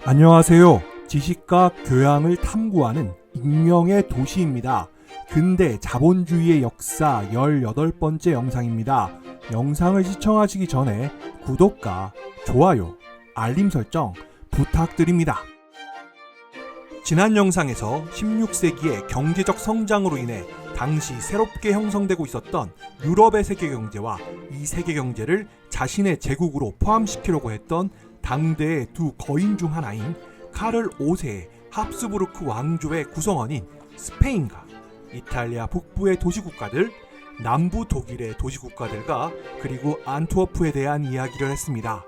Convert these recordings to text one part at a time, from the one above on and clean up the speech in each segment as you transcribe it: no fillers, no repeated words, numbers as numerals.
안녕하세요. 지식과 교양을 탐구하는 익명의 도시입니다. 근대 자본주의의 역사 18번째 영상입니다. 영상을 시청하시기 전에 구독과 좋아요, 알림 설정 부탁드립니다. 지난 영상에서 16세기의 경제적 성장으로 인해 당시 새롭게 형성되고 있었던 유럽의 세계 경제와 이 세계 경제를 자신의 제국으로 포함시키려고 했던 당대의 두 거인 중 하나인 카를 5세의 합스부르크 왕조의 구성원인 스페인과 이탈리아 북부의 도시국가들, 남부 독일의 도시국가들과 그리고 안트워프에 대한 이야기를 했습니다.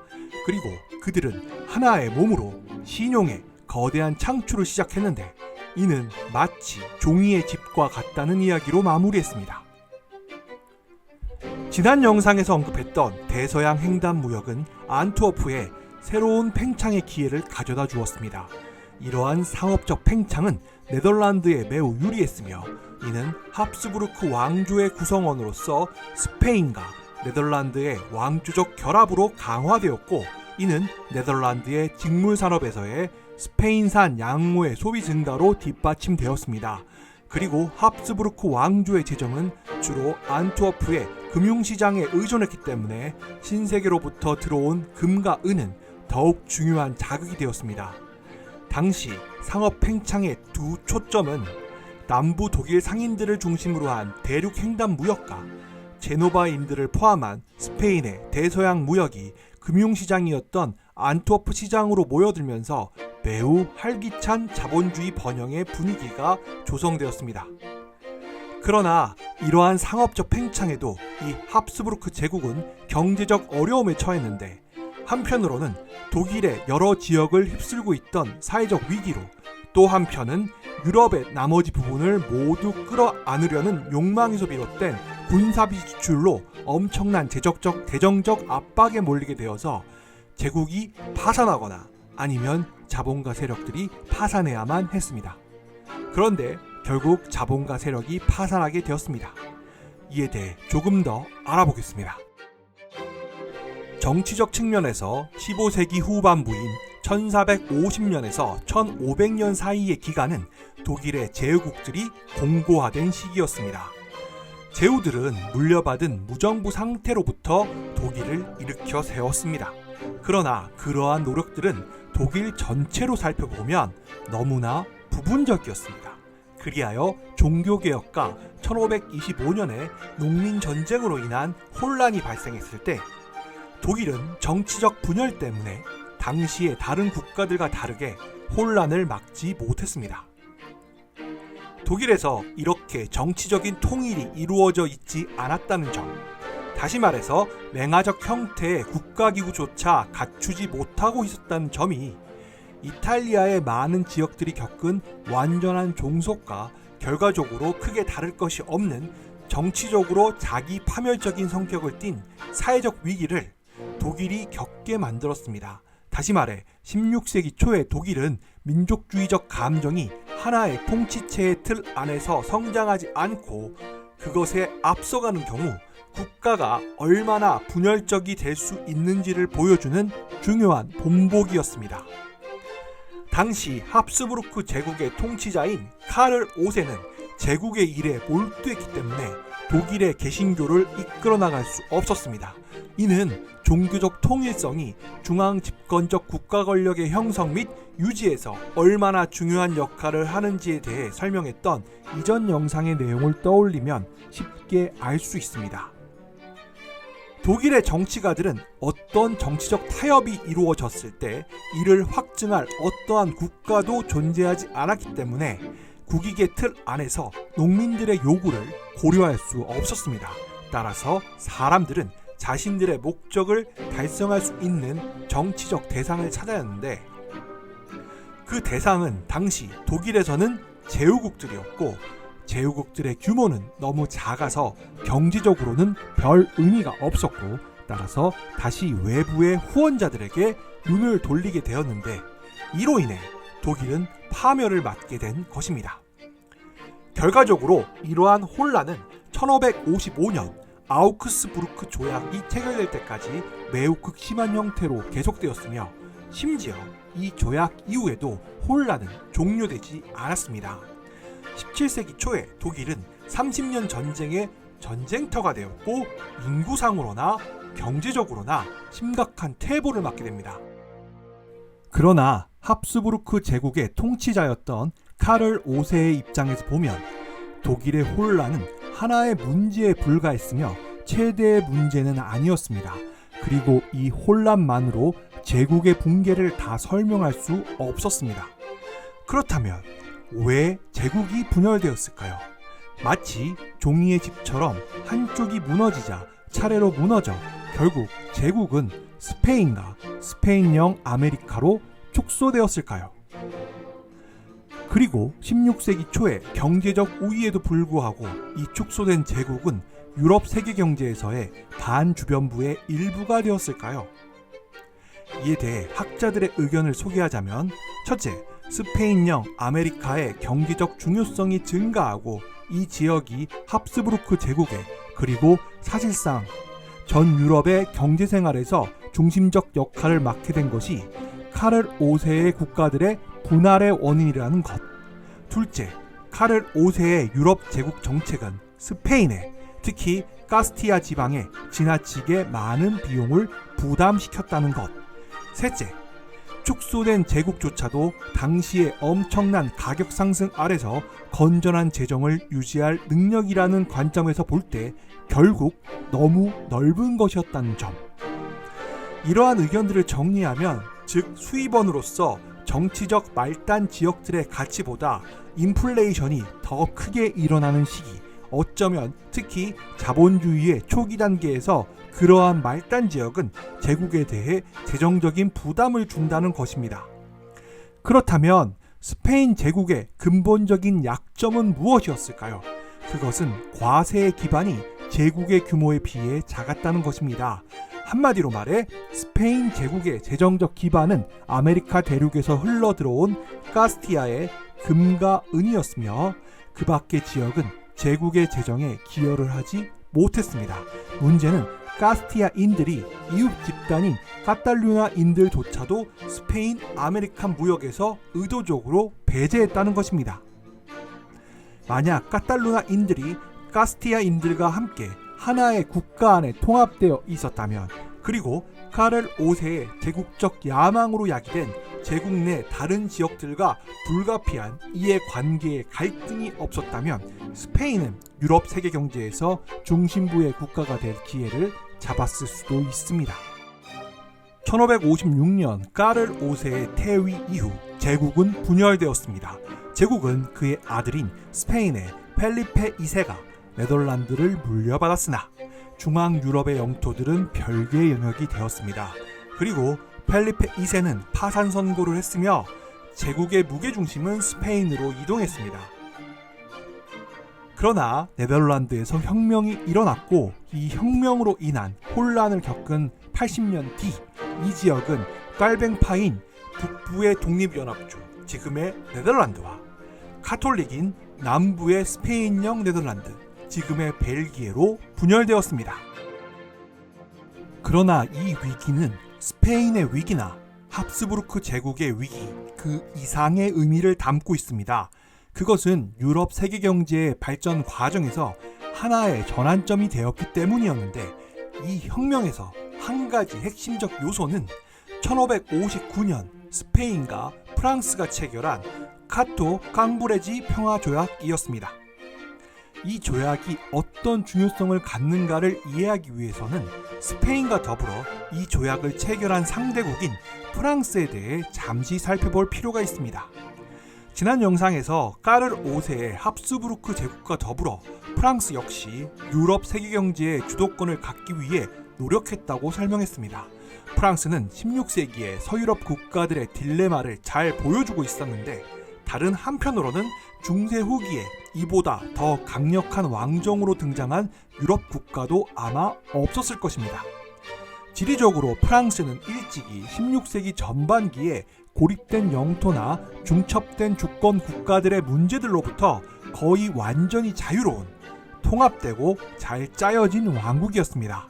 그리고 그들은 하나의 몸으로 신용의 거대한 창출을 시작했는데 이는 마치 종이의 집과 같다는 이야기로 마무리했습니다. 지난 영상에서 언급했던 대서양 횡단 무역은 안트워프에 새로운 팽창의 기회를 가져다 주었습니다. 이러한 상업적 팽창은 네덜란드에 매우 유리했으며 이는 합스부르크 왕조의 구성원으로서 스페인과 네덜란드의 왕조적 결합으로 강화되었고 이는 네덜란드의 직물산업에서의 스페인산 양모의 소비 증가로 뒷받침되었습니다. 그리고 합스부르크 왕조의 재정은 주로 안트워프의 금융시장에 의존했기 때문에 신세계로부터 들어온 금과 은은 더욱 중요한 자극이 되었습니다. 당시 상업 팽창의 두 초점은 남부 독일 상인들을 중심으로 한 대륙 횡단 무역과 제노바인들을 포함한 스페인의 대서양 무역이 금융시장이었던 안트워프 시장으로 모여들면서 매우 활기찬 자본주의 번영의 분위기가 조성되었습니다. 그러나 이러한 상업적 팽창에도 이 합스부르크 제국은 경제적 어려움에 처했는데 한편으로는 독일의 여러 지역을 휩쓸고 있던 사회적 위기로 또 한편은 유럽의 나머지 부분을 모두 끌어안으려는 욕망에서 비롯된 군사비 지출로 엄청난 재정적 압박에 몰리게 되어서 제국이 파산하거나 아니면 자본가 세력들이 파산해야만 했습니다. 그런데 결국 자본가 세력이 파산하게 되었습니다. 이에 대해 조금 더 알아보겠습니다. 정치적 측면에서 15세기 후반부인 1450년에서 1500년 사이의 기간은 독일의 제후국들이 공고화된 시기였습니다. 제후들은 물려받은 무정부 상태로부터 독일을 일으켜 세웠습니다. 그러나 그러한 노력들은 독일 전체로 살펴보면 너무나 부분적이었습니다. 그리하여 종교개혁과 1525년의 농민전쟁으로 인한 혼란이 발생했을 때 독일은 정치적 분열 때문에 당시의 다른 국가들과 다르게 혼란을 막지 못했습니다. 독일에서 이렇게 정치적인 통일이 이루어져 있지 않았다는 점, 다시 말해서 맹아적 형태의 국가기구조차 갖추지 못하고 있었다는 점이 이탈리아의 많은 지역들이 겪은 완전한 종속과 결과적으로 크게 다를 것이 없는 정치적으로 자기 파멸적인 성격을 띤 사회적 위기를 독일이 겪게 만들었습니다. 다시 말해 16세기 초의 독일은 민족주의적 감정이 하나의 통치체의 틀 안에서 성장하지 않고 그것에 앞서가는 경우 국가가 얼마나 분열적이 될 수 있는지를 보여주는 중요한 본보기였습니다. 당시 합스부르크 제국의 통치자인 카를 5세는 제국의 일에 몰두했기 때문에 독일의 개신교를 이끌어 나갈 수 없었습니다. 이는 종교적 통일성이 중앙 집권적 국가 권력의 형성 및 유지에서 얼마나 중요한 역할을 하는지에 대해 설명했던 이전 영상의 내용을 떠올리면 쉽게 알 수 있습니다. 독일의 정치가들은 어떤 정치적 타협이 이루어졌을 때 이를 확증할 어떠한 국가도 존재하지 않았기 때문에 국익의 틀 안에서 농민들의 요구를 고려할 수 없었습니다. 따라서 사람들은 자신들의 목적을 달성할 수 있는 정치적 대상을 찾아야 하는데 그 대상은 당시 독일에서는 제후국들이었고 제후국들의 규모는 너무 작아서 경제적으로는 별 의미가 없었고 따라서 다시 외부의 후원자들에게 눈을 돌리게 되었는데 이로 인해 독일은 파멸을 맞게 된 것입니다. 결과적으로 이러한 혼란은 1555년 아우크스부르크 조약이 체결될 때까지 매우 극심한 형태로 계속되었으며 심지어 이 조약 이후에도 혼란은 종료되지 않았습니다. 17세기 초에 독일은 30년 전쟁의 전쟁터가 되었고 인구상으로나 경제적으로나 심각한 퇴보를 맞게 됩니다. 그러나 합스부르크 제국의 통치자였던 카를 5세의 입장에서 보면 독일의 혼란은 하나의 문제에 불과했으며 최대의 문제는 아니었습니다. 그리고 이 혼란만으로 제국의 붕괴를 다 설명할 수 없었습니다. 그렇다면 왜 제국이 분열되었을까요? 마치 종이의 집처럼 한쪽이 무너지자 차례로 무너져 결국 제국은 스페인과 스페인령 아메리카로 축소되었을까요? 그리고 16세기 초에 경제적 우위에도 불구하고 이 축소된 제국은 유럽 세계 경제에서의 반주변부의 일부가 되었을까요? 이에 대해 학자들의 의견을 소개하자면, 첫째, 스페인령 아메리카의 경제적 중요성이 증가하고 이 지역이 합스부르크 제국의 그리고 사실상 전 유럽의 경제생활에서 중심적 역할을 맡게 된 것이 카를 5세의 국가들의 분할의 원인이라는 것. 둘째, 카를 5세의 유럽 제국 정책은 스페인에, 특히 카스티아 지방에 지나치게 많은 비용을 부담시켰다는 것. 셋째, 축소된 제국조차도 당시의 엄청난 가격 상승 아래서 건전한 재정을 유지할 능력이라는 관점에서 볼 때 결국 너무 넓은 것이었다는 점. 이러한 의견들을 정리하면, 즉 수입원으로서 정치적 말단 지역들의 가치보다 인플레이션이 더 크게 일어나는 시기, 어쩌면 특히 자본주의의 초기 단계에서 그러한 말단 지역은 제국에 대해 재정적인 부담을 준다는 것입니다. 그렇다면 스페인 제국의 근본적인 약점은 무엇이었을까요? 그것은 과세의 기반이 제국의 규모에 비해 작았다는 것입니다. 한마디로 말해 스페인 제국의 재정적 기반은 아메리카 대륙에서 흘러들어온 카스티아의 금과 은이었으며 그 밖의 지역은 제국의 재정에 기여를 하지 못했습니다. 문제는 카스티아인들이 이웃 집단인 카탈루냐인들조차도 스페인 아메리칸 무역에서 의도적으로 배제했다는 것입니다. 만약 카탈루냐인들이 카스티아인들과 함께 하나의 국가 안에 통합되어 있었다면, 그리고 카를 5세의 제국적 야망으로 야기된 제국 내 다른 지역들과 불가피한 이해 관계의 갈등이 없었다면 스페인은 유럽 세계 경제에서 중심부의 국가가 될 기회를 잡았을 수도 있습니다. 1556년 카를 5세의 퇴위 이후 제국은 분열되었습니다. 제국은 그의 아들인 스페인의 펠리페 2세가 네덜란드를 물려받았으나 중앙 유럽의 영토들은 별개의 영역이 되었습니다. 그리고 펠리페 2세는 파산 선고를 했으며 제국의 무게중심은 스페인으로 이동했습니다. 그러나 네덜란드에서 혁명이 일어났고 이 혁명으로 인한 혼란을 겪은 80년 뒤 이 지역은 깔뱅파인 북부의 독립연합주 지금의 네덜란드와 카톨릭인 남부의 스페인령 네덜란드 지금의 벨기에로 분열되었습니다. 그러나 이 위기는 스페인의 위기나 합스부르크 제국의 위기 그 이상의 의미를 담고 있습니다. 그것은 유럽 세계 경제의 발전 과정에서 하나의 전환점이 되었기 때문이었는데, 이 혁명에서 한 가지 핵심적 요소는 1559년 스페인과 프랑스가 체결한 카토 깡브레지 평화조약이었습니다. 이 조약이 어떤 중요성을 갖는가를 이해하기 위해서는 스페인과 더불어 이 조약을 체결한 상대국인 프랑스에 대해 잠시 살펴볼 필요가 있습니다. 지난 영상에서 카를 5세의 합스부르크 제국과 더불어 프랑스 역시 유럽 세계 경제의 주도권을 갖기 위해 노력했다고 설명했습니다. 프랑스는 16세기의 서유럽 국가들의 딜레마를 잘 보여주고 있었는데, 다른 한편으로는 중세 후기에 이보다 더 강력한 왕정으로 등장한 유럽 국가도 아마 없었을 것입니다. 지리적으로 프랑스는 일찍이 16세기 전반기에 고립된 영토나 중첩된 주권 국가들의 문제들로부터 거의 완전히 자유로운 통합되고 잘 짜여진 왕국이었습니다.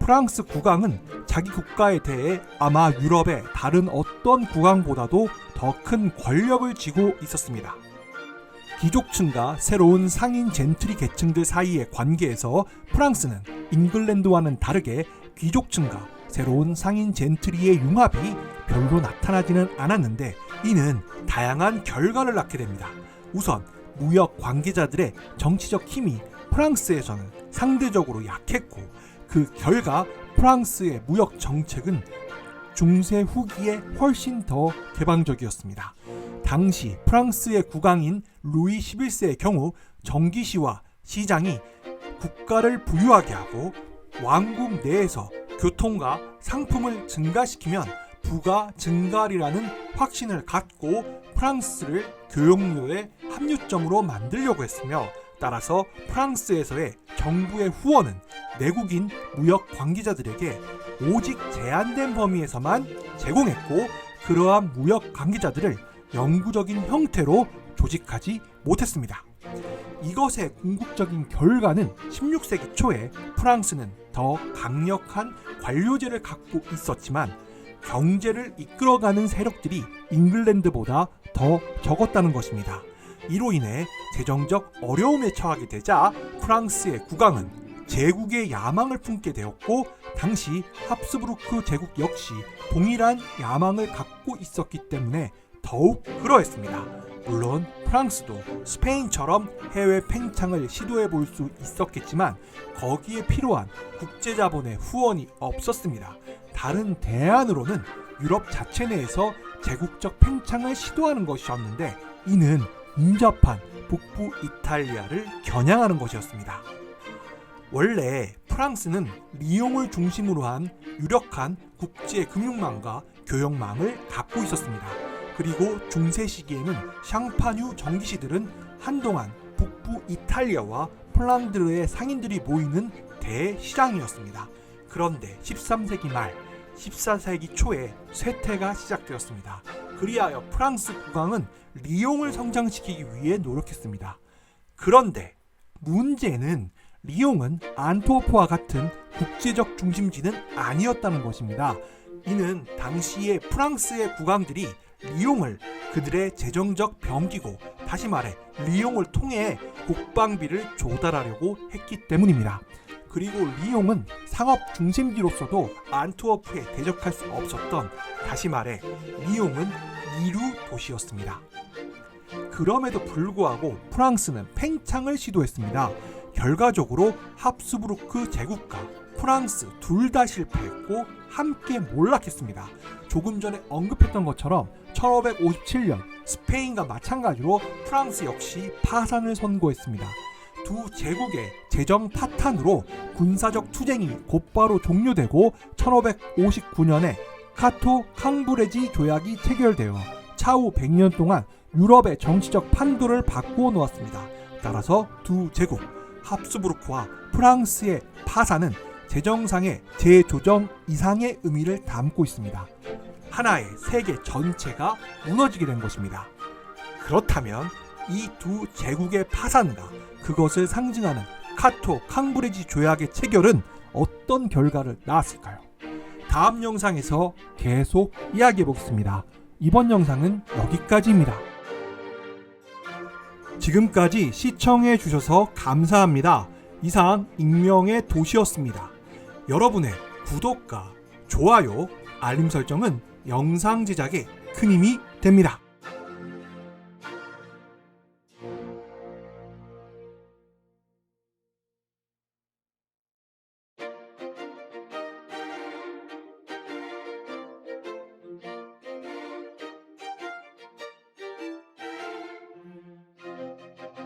프랑스 국왕은 자기 국가에 대해 아마 유럽의 다른 어떤 국왕보다도 더 큰 권력을 쥐고 있었습니다. 귀족층과 새로운 상인 젠트리 계층들 사이의 관계에서 프랑스는 잉글랜드와는 다르게 귀족층과 새로운 상인 젠트리의 융합이 별로 나타나지는 않았는데, 이는 다양한 결과를 낳게 됩니다. 우선 무역 관계자들의 정치적 힘이 프랑스에서는 상대적으로 약했고, 그 결과 프랑스의 무역 정책은 중세 후기에 훨씬 더 개방적이었습니다. 당시 프랑스의 국왕인 루이 11세의 경우 정기시와 시장이 국가를 부유하게 하고 왕국 내에서 교통과 상품을 증가시키면 부가 증가하리라는 확신을 갖고 프랑스를 교역로의 합류점으로 만들려고 했으며, 따라서 프랑스에서의 정부의 후원은 내국인 무역 관계자들에게 오직 제한된 범위에서만 제공했고, 그러한 무역 관계자들을 영구적인 형태로 조직하지 못했습니다. 이것의 궁극적인 결과는 16세기 초에 프랑스는 더 강력한 관료제를 갖고 있었지만 경제를 이끌어가는 세력들이 잉글랜드보다 더 적었다는 것입니다. 이로 인해 재정적 어려움에 처하게 되자 프랑스의 국왕은 제국의 야망을 품게 되었고, 당시 합스부르크 제국 역시 동일한 야망을 갖고 있었기 때문에 더욱 그러했습니다. 물론 프랑스도 스페인처럼 해외 팽창을 시도해 볼 수 있었겠지만 거기에 필요한 국제자본의 후원이 없었습니다. 다른 대안으로는 유럽 자체 내에서 제국적 팽창을 시도하는 것이었는데, 이는 인접한 북부 이탈리아를 겨냥하는 것이었습니다. 원래 프랑스는 리옹을 중심으로 한 유력한 국제 금융망과 교역망을 갖고 있었습니다. 그리고 중세 시기에는 샹파뉴 정기시들은 한동안 북부 이탈리아와 폴란드의 상인들이 모이는 대시장이었습니다. 그런데 13세기 말 14세기 초에 쇠퇴가 시작되었습니다. 그리하여 프랑스 국왕은 리옹을 성장시키기 위해 노력했습니다. 그런데 문제는 리옹은 안트워프와 같은 국제적 중심지는 아니었다는 것입니다. 이는 당시의 프랑스의 국왕들이 리옹을 그들의 재정적 병기고, 다시 말해 리옹을 통해 국방비를 조달하려고 했기 때문입니다. 그리고 리옹은 상업 중심지로서도 안트워프에 대적할 수 없었던, 다시 말해 리옹은 이루 도시였습니다. 그럼에도 불구하고 프랑스는 팽창을 시도했습니다. 결과적으로 합스부르크 제국과 프랑스 둘 다 실패했고 함께 몰락했습니다. 조금 전에 언급했던 것처럼 1557년 스페인과 마찬가지로 프랑스 역시 파산을 선고했습니다. 두 제국의 재정 파탄으로 군사적 투쟁이 곧바로 종료되고 1559년에 카토 캉브레지 조약이 체결되어 차후 100년 동안 유럽의 정치적 판도를 바꾸어 놓았습니다. 따라서 두 제국 합스부르크와 프랑스의 파산은 재정상의 재조정 이상의 의미를 담고 있습니다. 하나의 세계 전체가 무너지게 된 것입니다. 그렇다면 이 두 제국의 파산과 그것을 상징하는 카토 캉브레지 조약의 체결은 어떤 결과를 낳았을까요? 다음 영상에서 계속 이야기해 보겠습니다. 이번 영상은 여기까지입니다. 지금까지 시청해 주셔서 감사합니다. 이상 익명의 도시였습니다. 여러분의 구독과 좋아요, 알림 설정은 영상 제작에 큰 힘이 됩니다.